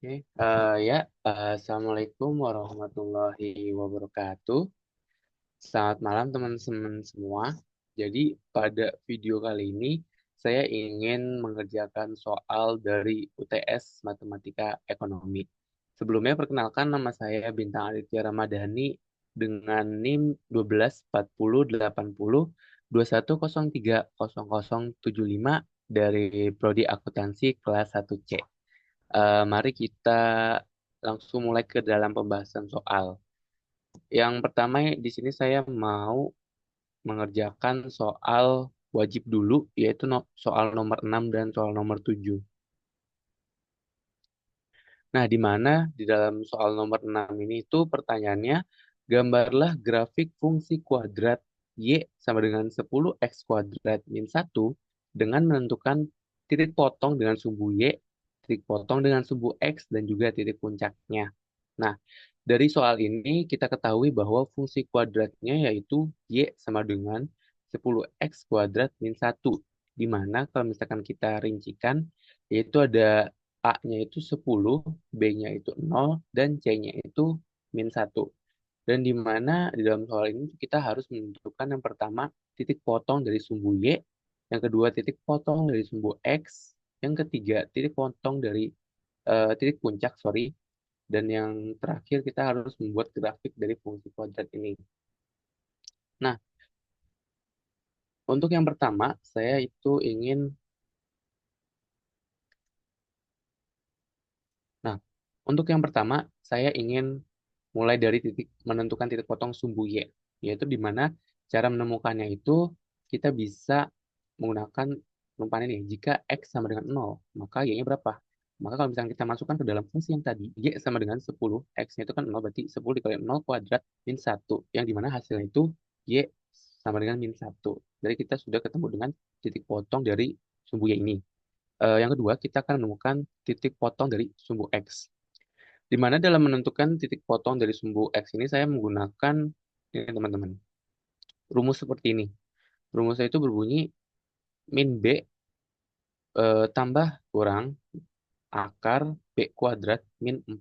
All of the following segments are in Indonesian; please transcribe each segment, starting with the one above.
Assalamualaikum warahmatullahi wabarakatuh. Selamat malam teman-teman semua. Jadi pada video kali ini saya ingin mengerjakan soal dari UTS Matematika Ekonomi. Sebelumnya perkenalkan nama saya Bintang Aditya Ramadhani dengan NIM 12408021030075 dari Prodi Akuntansi kelas 1C. Mari kita langsung mulai ke dalam pembahasan soal. Yang pertama di sini saya mau mengerjakan soal wajib dulu, yaitu soal nomor 6 dan soal nomor 7. Nah, di mana di dalam soal nomor 6 ini itu pertanyaannya, gambarlah grafik fungsi kuadrat Y sama dengan 10x kuadrat min 1 dengan menentukan titik potong dengan sumbu Y, titik potong dengan sumbu X, dan juga titik puncaknya. Nah, dari soal ini kita ketahui bahwa fungsi kuadratnya yaitu Y sama dengan 10x kuadrat min 1. Di mana kalau misalkan kita rincikan, yaitu ada A-nya itu 10, B-nya itu 0, dan C-nya itu min 1. Dan di mana di dalam soal ini kita harus menentukan yang pertama titik potong dari sumbu Y, yang kedua titik potong dari sumbu X, yang ketiga titik potong dari titik puncak, sorry, dan yang terakhir kita harus membuat grafik dari fungsi kuadrat ini. Nah, untuk yang pertama saya itu ingin, nah, untuk yang pertama saya ingin mulai dari menentukan titik potong sumbu Y, yaitu di mana cara menemukannya itu kita bisa menggunakan perumpamaan ini. Jika X sama dengan 0, maka Y-nya berapa? Maka kalau misalnya kita masukkan ke dalam fungsi yang tadi, Y sama dengan 10, X-nya itu kan 0, berarti 10 dikali 0 kuadrat min 1, yang dimana hasilnya itu Y sama dengan min 1. Jadi kita sudah ketemu dengan titik potong dari sumbu Y ini. Yang kedua, kita akan menemukan titik potong dari sumbu X. Di mana dalam menentukan titik potong dari sumbu X ini saya menggunakan ini teman-teman. Rumus seperti ini. Rumusnya itu berbunyi min B tambah kurang akar B kuadrat min 4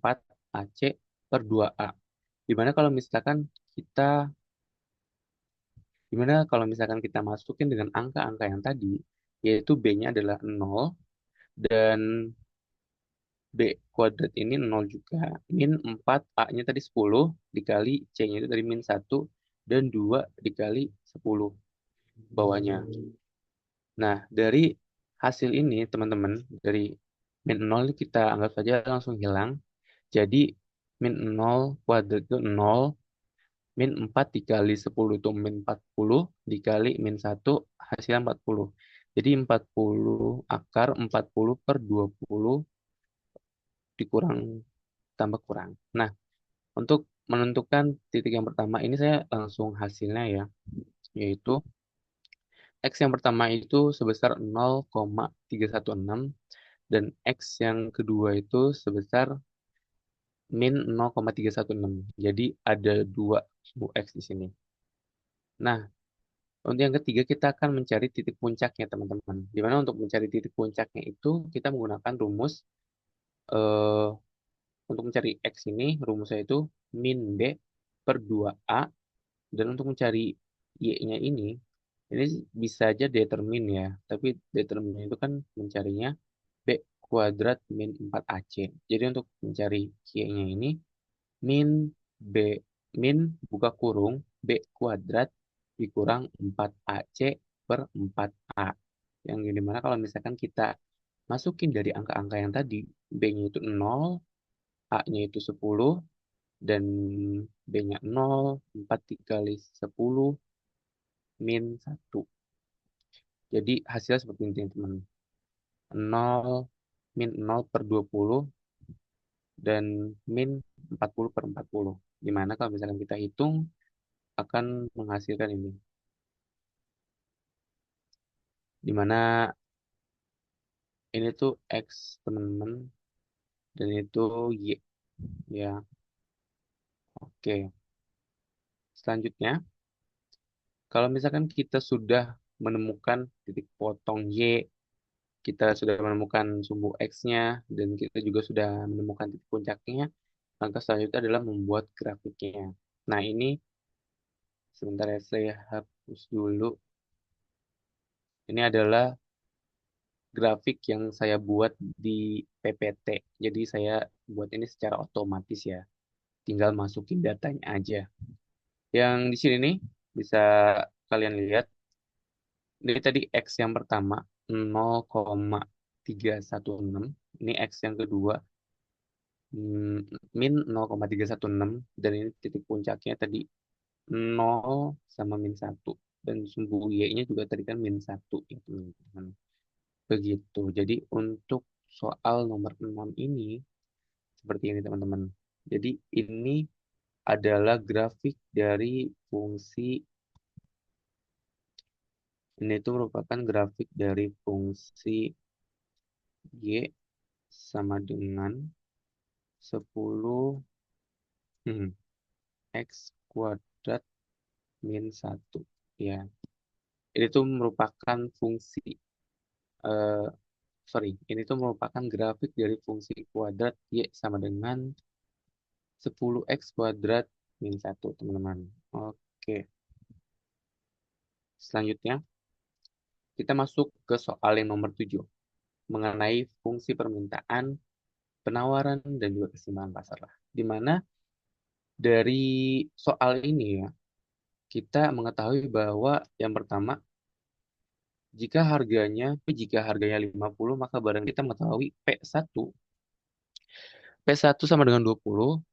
AC per 2A. Dimana kalau misalkan kita Dimana kalau misalkan kita masukin dengan angka-angka yang tadi, yaitu B-nya adalah 0 dan B kuadrat ini 0 juga. Min 4, A-nya tadi 10, dikali C-nya itu dari min 1, dan 2 dikali 10 bawahnya. Nah, dari hasil ini, teman-teman, dari min 0 ini kita anggap saja langsung hilang. Jadi, min 0 kuadrat itu 0, min 4 dikali 10 itu min 40, dikali min 1, hasilnya 40. Jadi, 40 akar 40 per 20 dikurang tambah kurang. Nah, untuk menentukan titik yang pertama ini saya langsung hasilnya ya, yaitu X yang pertama itu sebesar 0,316 dan X yang kedua itu sebesar min 0,316. Jadi ada dua sumbu X di sini. Nah, untuk yang ketiga kita akan mencari titik puncaknya teman-teman. Di mana untuk mencari titik puncaknya itu kita menggunakan rumus eh, untuk mencari X ini rumusnya itu min B per 2A, dan untuk mencari Y-nya ini bisa aja determin ya, tapi determin itu kan mencarinya B kuadrat min 4AC. Jadi untuk mencari Y-nya ini min B min buka kurung B kuadrat dikurang 4AC per 4A. Yang dimana kalau misalkan kita masukin dari angka-angka yang tadi, B-nya itu 0, A-nya itu 10, dan B-nya 0, 4 dikali 10, min 1. Jadi hasilnya seperti ini teman-teman. 0, min 0 per 20, dan min 40 per 40. Dimana kalau misalkan kita hitung akan menghasilkan ini. Dimana ini tuh X teman-teman dan itu Y ya. Oke. Selanjutnya, kalau misalkan kita sudah menemukan titik potong Y kita sudah menemukan sumbu X-nya dan kita juga sudah menemukan titik puncaknya, langkah selanjutnya adalah membuat grafiknya. Nah, ini sebentar ya, saya hapus dulu. Ini adalah grafik yang saya buat di PPT. Jadi saya buat ini secara otomatis ya. Tinggal masukin datanya aja. Yang di sini nih bisa kalian lihat. Ini tadi X yang pertama 0,316. Ini X yang kedua min 0,316. Dan ini titik puncaknya tadi 0 sama min 1. Dan sumbu Y-nya juga tadi kan min 1 ya teman-teman. Begitu. Jadi untuk soal nomor 6 ini seperti ini teman-teman. Jadi ini adalah grafik dari fungsi, ini itu merupakan grafik dari fungsi Y sama dengan 10 X kuadrat min 1. Ya, ini tuh merupakan fungsi, eh, sorry, ini tuh merupakan grafik dari fungsi kuadrat Y sama dengan 10 X kuadrat min 1, teman-teman. Oke, selanjutnya kita masuk ke soal yang nomor 7 mengenai fungsi permintaan, penawaran, dan juga keseimbangan pasar lah. Di mana dari soal ini ya, kita mengetahui bahwa yang pertama, jika harganya 50, maka barang kita mengetahui P1 sama dengan 20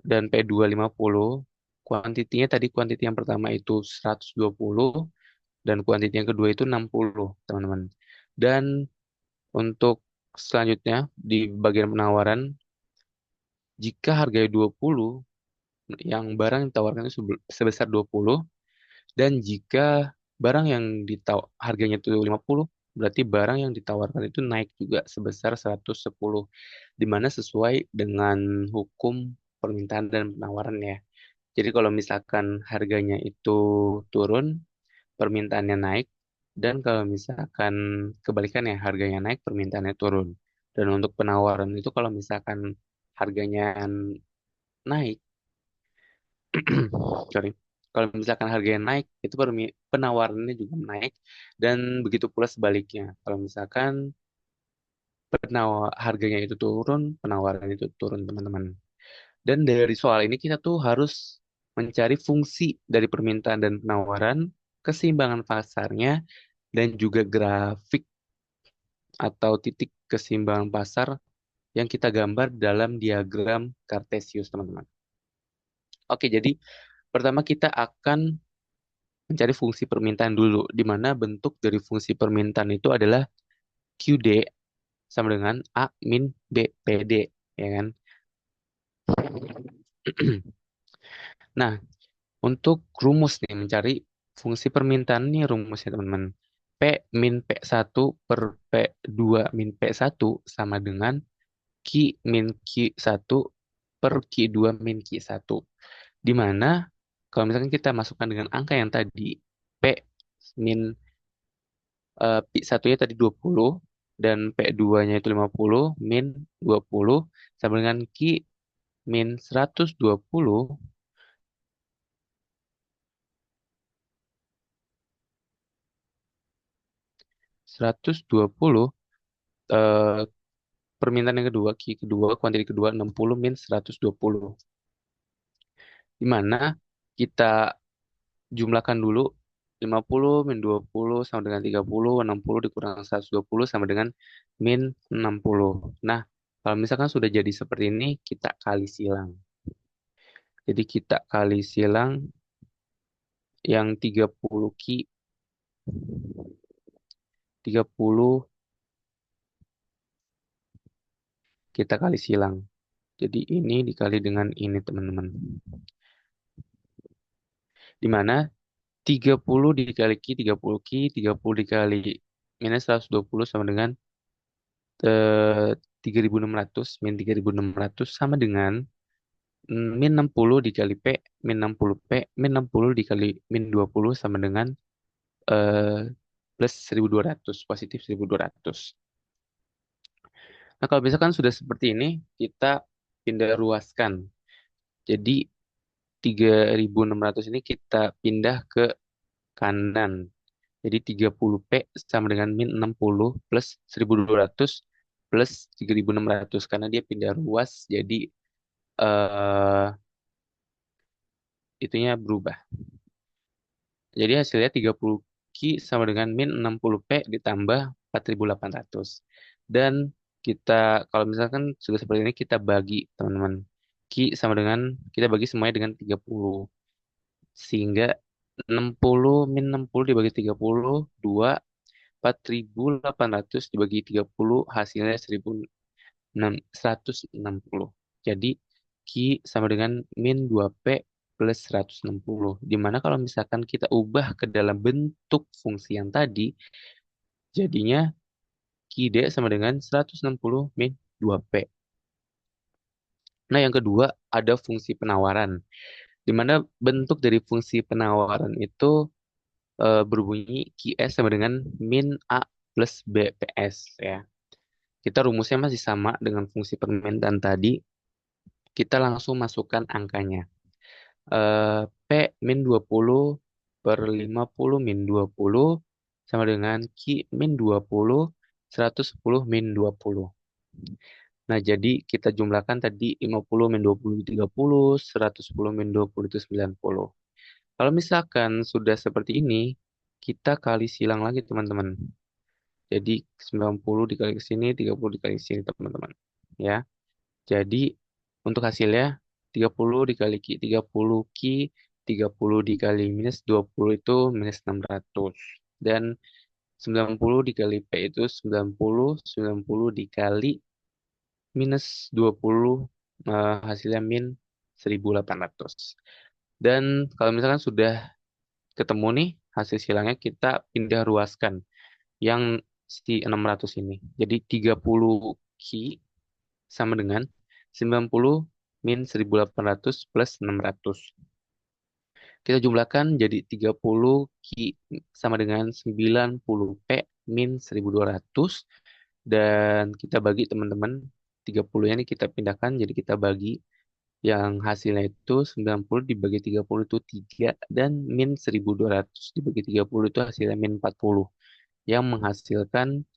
dan P2 50. Kuantitinya tadi kuantiti yang pertama itu 120 dan kuantiti yang kedua itu 60, teman-teman. Dan untuk selanjutnya di bagian penawaran, jika harganya 20, yang barang yang ditawarkan itu sebesar 20, dan jika barang yang harganya itu 50, berarti barang yang ditawarkan itu naik juga sebesar 110, di mana sesuai dengan hukum permintaan dan penawaran ya. Jadi kalau misalkan harganya itu turun, permintaannya naik, dan kalau misalkan kebalikannya harganya naik, permintaannya turun. Dan untuk penawaran itu kalau misalkan harganya naik, sorry, kalau misalkan harganya naik, itu penawarannya juga naik, dan begitu pula sebaliknya. Kalau misalkan harganya itu turun, penawaran itu turun, teman-teman. Dan dari soal ini kita tuh harus mencari fungsi dari permintaan dan penawaran, keseimbangan pasarnya, dan juga grafik atau titik keseimbangan pasar yang kita gambar dalam diagram Kartesius, teman-teman. Oke, jadi pertama kita akan mencari fungsi permintaan dulu, di mana bentuk dari fungsi permintaan itu adalah QD sama dengan A min B PD, ya kan? Nah, untuk rumus nih, mencari fungsi permintaan nih rumusnya teman-teman. P min P1 per P2 min P1 sama dengan Q min Q1 per Q2 min Q1. Di mana kalau misalkan kita masukkan dengan angka yang tadi, P min P1-nya tadi 20 dan P2-nya itu 50 min 20 sama dengan Q min 120. 120, eh, permintaan yang kedua, kuantiti kedua 60 min 120. Di mana kita jumlahkan dulu 50 min 20 sama dengan 30, 60 dikurang 120 sama dengan min 60. Nah, kalau misalkan sudah jadi seperti ini, kita kali silang. Jadi kita kali silang yang 30 kita kali silang. Jadi ini dikali dengan ini, teman-teman. Di mana 30 dikali Q, 30 dikali minus 120 sama dengan 3.600, min 3.600 sama dengan min 60 dikali P, min 60 P, min 60 dikali min 20 sama dengan eh, plus 1.200, positif 1.200. Nah, kalau misalkan sudah seperti ini, kita pindah ruaskan. Jadi 3.600 ini kita pindah ke kanan. Jadi 30P sama dengan min 60 plus 1.200 plus 3.600 karena dia pindah ruas jadi eh itunya berubah. Jadi hasilnya 30Q sama dengan min 60P ditambah 4.800. Dan kita kalau misalkan sudah seperti ini kita bagi teman-teman. Q sama dengan kita bagi semuanya dengan 30. Sehingga 60 min 60 dibagi 30 2 4.800 dibagi 30 hasilnya 1.160. Jadi Q sama dengan min 2P plus 160. Dimana kalau misalkan kita ubah ke dalam bentuk fungsi yang tadi, jadinya QD sama dengan 160 min 2P. Nah, yang kedua ada fungsi penawaran. Dimana bentuk dari fungsi penawaran itu berbunyi QS sama dengan min A plus BPS ya. Kita rumusnya masih sama dengan fungsi permintaan tadi. Kita langsung masukkan angkanya. P min 20 per 50 min 20 sama dengan Q min 20 110 min 20. Nah, jadi kita jumlahkan tadi 50 min 20 itu 30, 110 min 20 itu 90. Kalau misalkan sudah seperti ini, kita kali silang lagi teman-teman. Jadi 90 dikali ke sini, 30 dikali ke sini teman-teman. Ya. Jadi untuk hasilnya 30 dikali Q, 30Q, 30 dikali minus 20 itu minus 600. Dan 90 dikali P itu 90, 90 dikali minus 20 hasilnya min 1.800. Dan kalau misalkan sudah ketemu nih hasil silangnya kita pindah ruaskan yang si 600 ini. Jadi 30Q sama dengan 90 min 1.800 plus 600. Kita jumlahkan jadi 30Q sama dengan 90P min 1.200. Dan kita bagi teman-teman 30-nya ini kita pindahkan jadi kita bagi yang hasilnya itu 90 dibagi 30 itu 3 dan min 1.200 dibagi 30 itu hasilnya min 40 yang menghasilkan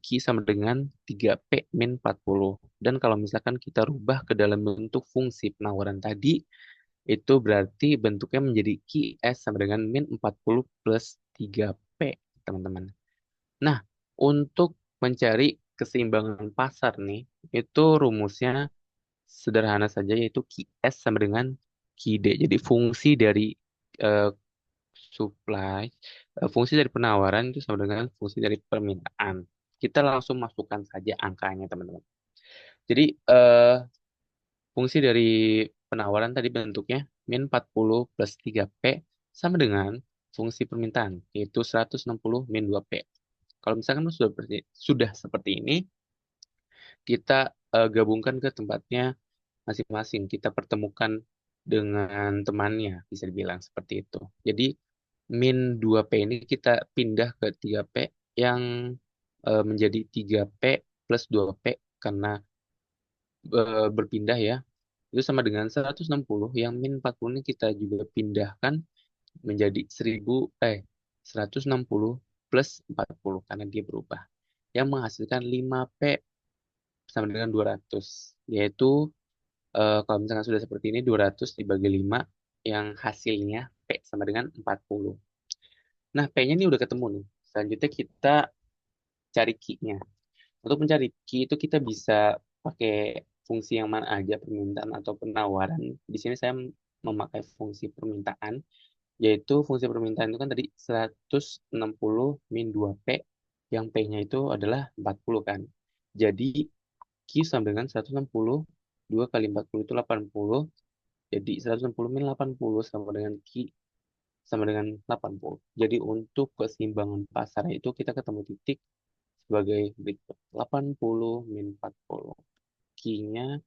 Q sama dengan 3P min 40. Dan kalau misalkan kita rubah ke dalam bentuk fungsi penawaran tadi, itu berarti bentuknya menjadi QS sama dengan min 40 plus 3P, teman-teman. Nah, untuk mencari keseimbangan pasar nih, itu rumusnya sederhana saja yaitu QS sama dengan QD. Jadi fungsi dari eh, supply, fungsi dari penawaran itu sama dengan fungsi dari permintaan. Kita langsung masukkan saja angkanya, teman-teman. Jadi, fungsi dari penawaran tadi bentuknya min 40 plus 3P sama dengan fungsi permintaan, yaitu 160 min 2P. Kalau misalkan sudah seperti ini, kita gabungkan ke tempatnya masing-masing. Kita pertemukan dengan temannya, bisa dibilang seperti itu. Jadi, min 2P ini kita pindah ke 3P yang menjadi 3P plus 2P karena berpindah ya. Itu sama dengan 160 yang min 40 ini kita juga pindahkan menjadi 160 plus 40 karena dia berubah. Yang menghasilkan 5P sama dengan 200. Yaitu kalau misalkan sudah seperti ini 200 dibagi 5 yang hasilnya P sama dengan 40. Nah, P-nya ini udah ketemu nih. Selanjutnya kita cari Q-nya. Untuk mencari Q itu kita bisa pakai fungsi yang mana aja, permintaan atau penawaran. Di sini saya memakai fungsi permintaan, yaitu fungsi permintaan itu kan tadi 160 min 2P, yang P-nya itu adalah 40 kan. Jadi Q sama dengan 160, 2 kali 40 itu 80, jadi 160 min 80 sama dengan Q sama dengan 80. Jadi untuk keseimbangan pasar itu kita ketemu titik sebagai berikut. 80 min 40. Q-nya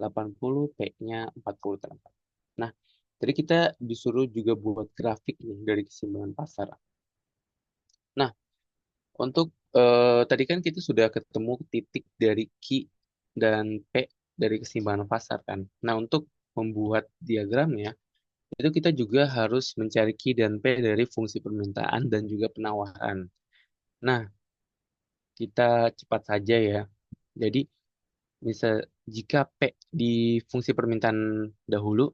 80, P-nya 40 terangkat. Nah, jadi kita disuruh juga buat grafik nih dari keseimbangan pasar. Nah, untuk Tadi kan kita sudah ketemu titik dari Q dan P dari keseimbangan pasar kan. Nah, untuk membuat diagramnya, itu kita juga harus mencari Q dan P dari fungsi permintaan dan juga penawaran. Nah, kita cepat saja ya. Jadi, misal jika P di fungsi permintaan dahulu,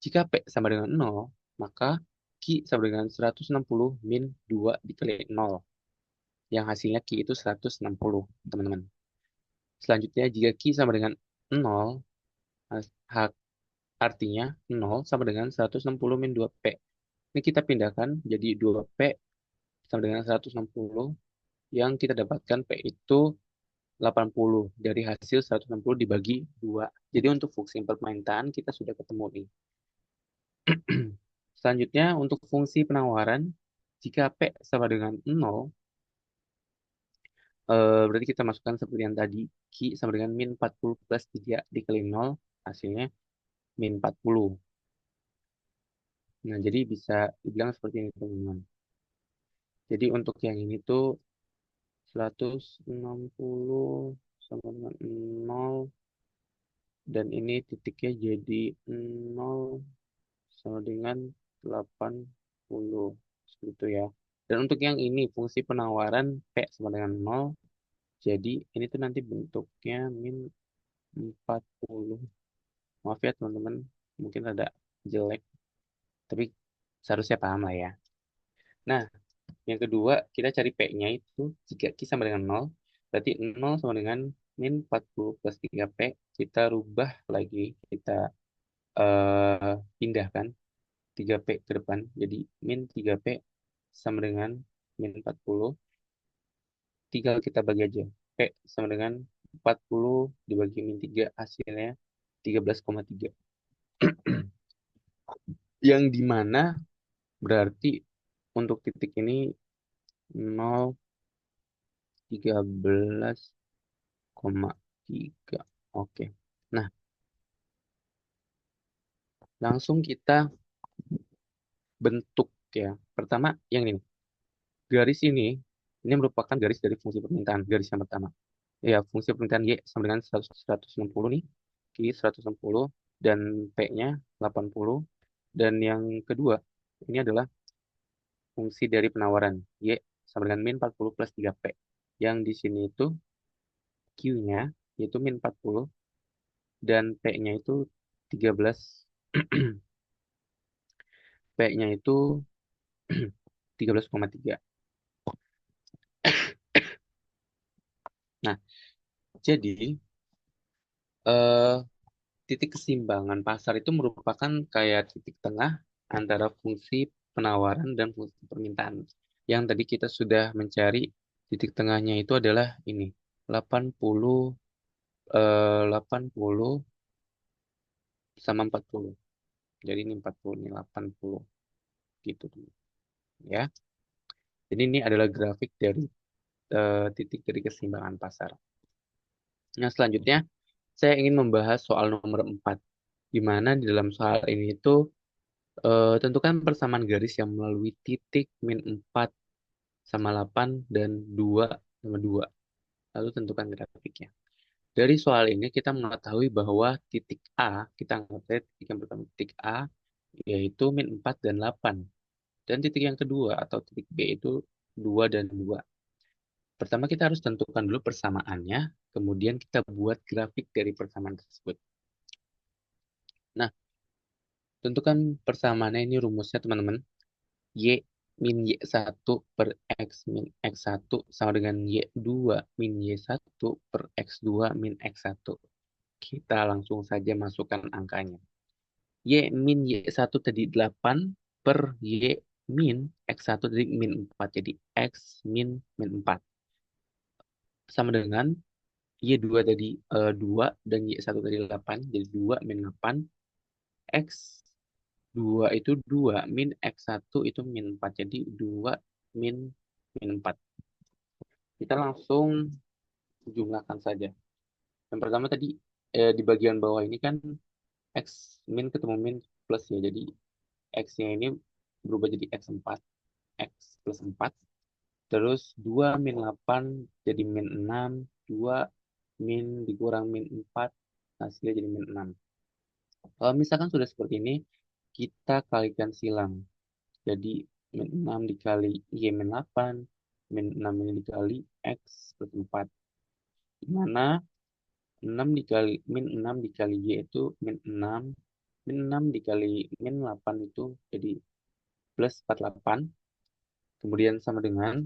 jika P sama dengan nol, maka Q sama dengan 160 min 2 dikali nol. Yang hasilnya Q itu 160, teman-teman. Selanjutnya, jika Q sama dengan nol, artinya nol sama dengan 160 min 2P. Ini kita pindahkan jadi 2P sama dengan 160. Yang kita dapatkan P itu 80 dari hasil 160 dibagi 2. Jadi untuk fungsi permintaan kita sudah ketemu nih. Selanjutnya untuk fungsi penawaran, jika P sama dengan nol, berarti kita masukkan seperti yang tadi, Q sama dengan min 40 plus 3 dikali nol, hasilnya min 40. Nah, jadi bisa dibilang seperti ini, teman-teman. Jadi untuk yang ini tuh 160 sama dengan nol, dan ini titiknya jadi nol sama dengan 80. Seperti itu ya. Dan untuk yang ini fungsi penawaran P sama dengan nol, jadi ini tuh nanti bentuknya min 40. Maaf ya teman-teman, mungkin ada jelek, tapi seharusnya paham lah ya. Nah, yang kedua, kita cari P-nya itu jika Q sama dengan nol, berarti nol sama dengan min 40 plus 3P, kita rubah lagi, kita pindahkan 3P ke depan, jadi min 3P sama dengan min 40, tinggal kita bagi aja. P sama dengan 40 dibagi min 3, hasilnya 13,3. Yang dimana berarti untuk titik ini 0,13,3. Oke. Nah, langsung kita bentuk ya. Pertama, yang ini. Garis ini merupakan garis dari fungsi permintaan. Garis yang pertama. Ya, fungsi permintaan Y sama dengan 160 nih. Q 160 dan P-nya 80. Dan yang kedua, ini adalah fungsi dari penawaran. Y sama dengan min 40 plus 3P. Yang di sini itu Q-nya yaitu min 40 dan P-nya itu 13. P-nya itu 13,3. Nah, jadi eh, titik keseimbangan pasar itu merupakan kayak titik tengah antara fungsi penawaran dan fungsi permintaan. Yang tadi kita sudah mencari titik tengahnya itu adalah ini, 80 80 sama 40. Jadi ini 40, ini 80 gitu ya. Jadi ini adalah grafik dari titik dari keseimbangan pasar. Nah, selanjutnya saya ingin membahas soal nomor 4, di mana di dalam soal ini itu tentukan persamaan garis yang melalui titik min 4 sama 8 dan 2 sama 2. Lalu tentukan grafiknya. Dari soal ini kita mengetahui bahwa titik A, kita anggap saja titik yang pertama titik A, yaitu min 4 dan 8. Dan titik yang kedua atau titik B itu 2 dan 2. Pertama kita harus tentukan dulu persamaannya, kemudian kita buat grafik dari persamaan tersebut. Nah, tentukan persamaannya, ini rumusnya teman-teman. Y min Y1 per X min X1 sama dengan Y2 min Y1 per X2 min X1. Kita langsung saja masukkan angkanya. Y min Y1 tadi 8 per Y min X1 tadi min 4. Jadi X min 4. Sama dengan Y2 tadi 2 dan Y1 tadi 8. Jadi 2 min 8. X2 itu 2 min X1 itu min 4. Jadi 2 min min 4. Kita langsung jumlahkan saja. Yang pertama tadi di bagian bawah ini kan X min ketemu min plus ya. Jadi X-nya ini berubah jadi X4. X plus 4 Terus 2 min 8 jadi min 6. 2 min dikurang min 4 hasilnya jadi min 6. Kalau misalkan sudah seperti ini, kita kalikan silang. Jadi min 6 dikali Y min 8, min 6 ini dikali X plus 4. Di mana 6 dikali, min 6 dikali Y itu min 6. Min 6 dikali min 8 itu jadi plus 48. Kemudian sama dengan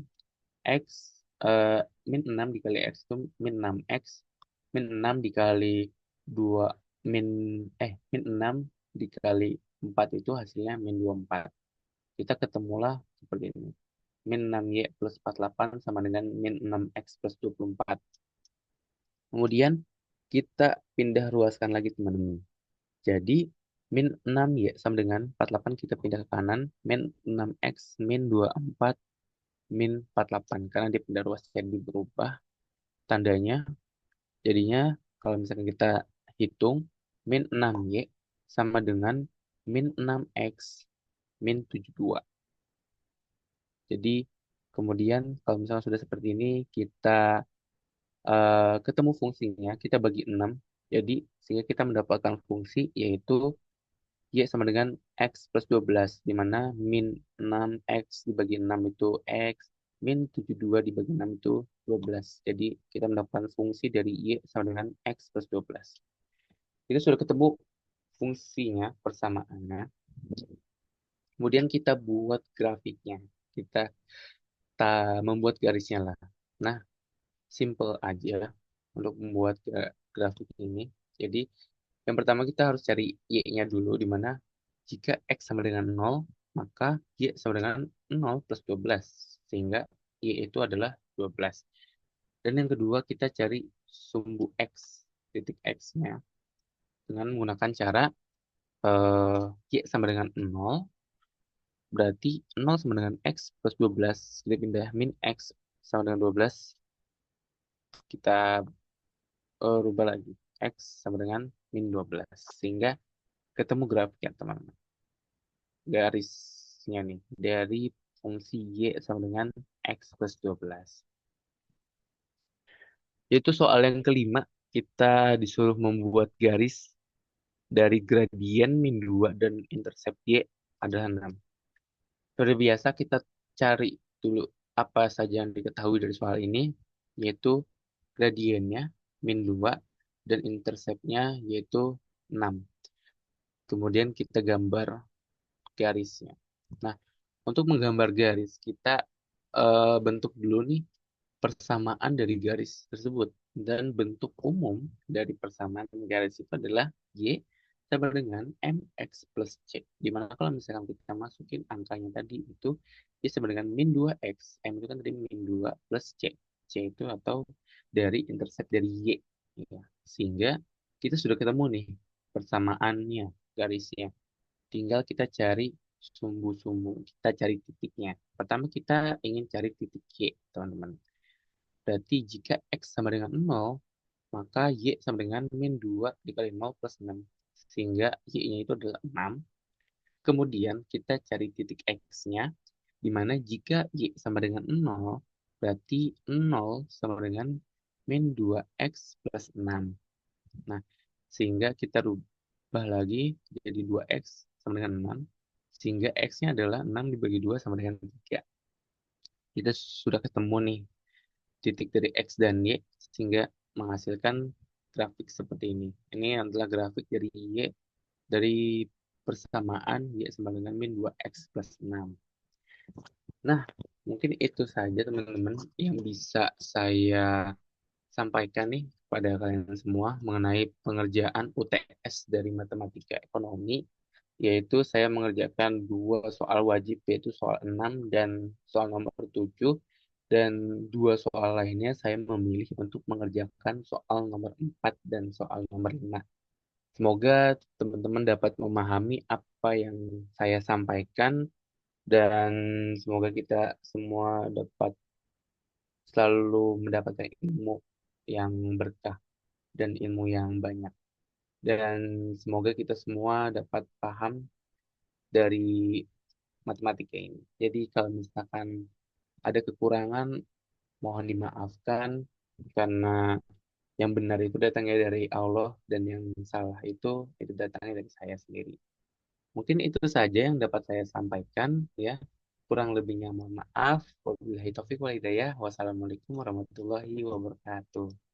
X, min 6 dikali X itu min 6X. Min 6 dikali 2, min, min 6 dikali 4 itu hasilnya min 24. Kita ketemulah seperti ini. Min 6Y plus 48 sama dengan min 6X plus 24. Kemudian kita pindah ruaskan lagi teman-teman. Jadi min 6Y sama dengan 48 kita pindah ke kanan. Min 6X min 24 min 48. Karena dia pindah ruas jadi berubah tandanya. Jadinya kalau misalkan kita hitung min 6Y sama dengan min 6X min 72. Jadi kemudian kalau misalnya sudah seperti ini, kita ketemu fungsinya, kita bagi 6. Jadi sehingga kita mendapatkan fungsi yaitu Y sama dengan X plus 12, di mana min 6X dibagi 6 itu X, min 72 dibagi 6 itu 12. Jadi kita mendapatkan fungsi dari Y sama dengan X plus 12. Kita sudah ketemu fungsinya, persamaannya. Kemudian kita buat grafiknya. Kita membuat garisnya lah. Nah, simple aja untuk membuat grafik ini. Jadi, yang pertama kita harus cari Y-nya dulu, di mana jika X sama dengan 0, maka Y sama dengan 0 plus 12. Sehingga Y itu adalah 12. Dan yang kedua kita cari sumbu X, titik X-nya, dengan menggunakan cara Y sama dengan 0, berarti 0 sama dengan X plus 12. Kita pindah min X sama dengan 12. Kita rubah lagi. X sama dengan min 12. Sehingga ketemu grafiknya teman-teman. Garisnya nih. Dari fungsi Y sama dengan X plus 12. Yaitu soal yang kelima. Kita disuruh membuat garis dari gradien min 2 dan intercept Y adalah 6. Seperti biasa kita cari dulu apa saja yang diketahui dari soal ini. Yaitu gradiennya min 2 dan interceptnya yaitu 6. Kemudian kita gambar garisnya. Nah, untuk menggambar garis, kita bentuk dulu nih persamaan dari garis tersebut. Dan bentuk umum dari persamaan garis itu adalah Y sama dengan MX plus C. Dimana kalau misalkan kita masukin angkanya tadi itu Y sama dengan min 2X. M itu kan tadi min 2 plus C. C itu atau dari intercept dari Y. Ya. Sehingga kita sudah ketemu nih persamaannya, garisnya. Tinggal kita cari sumbu-sumbu, kita cari titiknya. Pertama kita ingin cari titik Y, teman-teman. Berarti jika X sama dengan 0, maka Y sama dengan min 2 dikali 0 plus 6. Sehingga Y-nya itu adalah 6. Kemudian kita cari titik X-nya, di mana jika Y sama dengan 0, berarti 0 sama dengan min 2X plus 6. Nah, sehingga kita rubah lagi jadi 2X sama dengan 6. Sehingga X-nya adalah 6 dibagi 2 sama dengan 3. Kita sudah ketemu nih titik dari X dan Y sehingga menghasilkan grafik seperti ini. Ini adalah grafik dari Y dari persamaan Y sama dengan min 2X plus 6. Nah, mungkin itu saja teman-teman yang bisa saya sampaikan nih pada kalian semua mengenai pengerjaan UTS dari matematika ekonomi, yaitu saya mengerjakan dua soal wajib, yaitu soal 6 dan soal nomor 7, dan dua soal lainnya saya memilih untuk mengerjakan soal nomor 4 dan soal nomor 5. Semoga teman-teman dapat memahami apa yang saya sampaikan dan semoga kita semua dapat selalu mendapatkan ilmu yang berkah dan ilmu yang banyak. Dan semoga kita semua dapat paham dari matematika ini. Jadi kalau misalkan ada kekurangan, mohon dimaafkan karena yang benar itu datangnya dari Allah dan yang salah itu datangnya dari saya sendiri. Mungkin itu saja yang dapat saya sampaikan ya. Kurang lebihnya mohon maaf. Wabillahi taufiq wal hidayah. Wassalamualaikum warahmatullahi wabarakatuh.